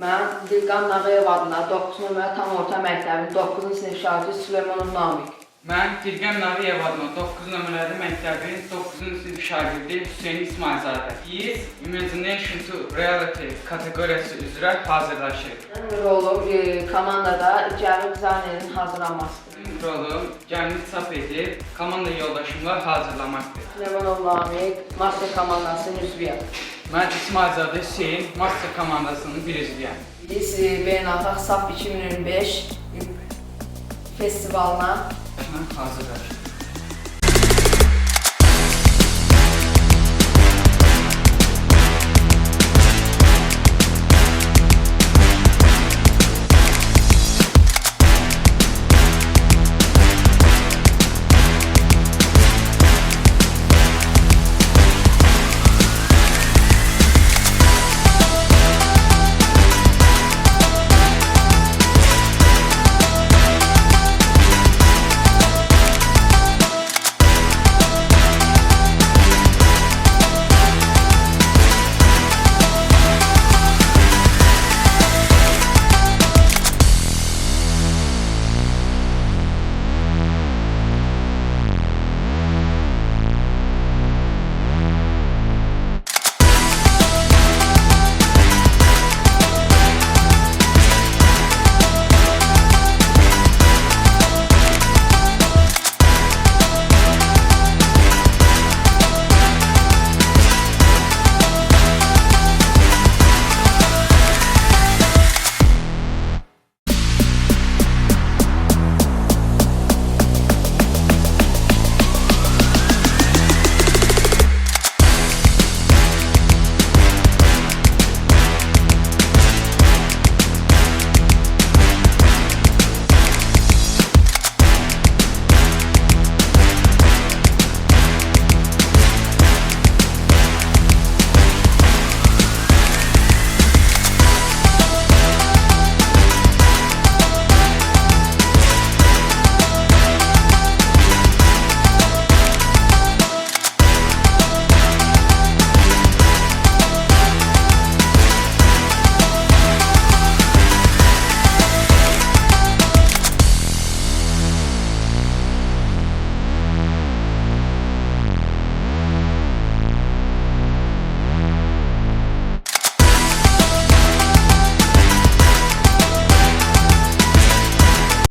Mən Dilqan Nağıyev adına 9 nömrə tam orta məktəbin 9-cu sinif şagirdi Süleymanov Namiq. Mən Dilqan Nağıyev adına 9 nömrəli məktəbin 9-cu sinif şagirdi Hüseyn İsmailzadə. Biz Imagination to Reality kateqoriyası üzrə hazırlaşırıq. Mənim rolum komandada gəlir dizaynerin hazırlanmasıdır. Mənim rolum gəmini SAF edib komanda yoldaşımla hazırlamaqdır. Süleymanov Namiq, master komandasının üzvüyəm. Mən İsmailzadə Hüseyn, master komandasının bir üzvüyəm. Biz beynəlxalq SAF 2025 festivalına hazırlaşırıq.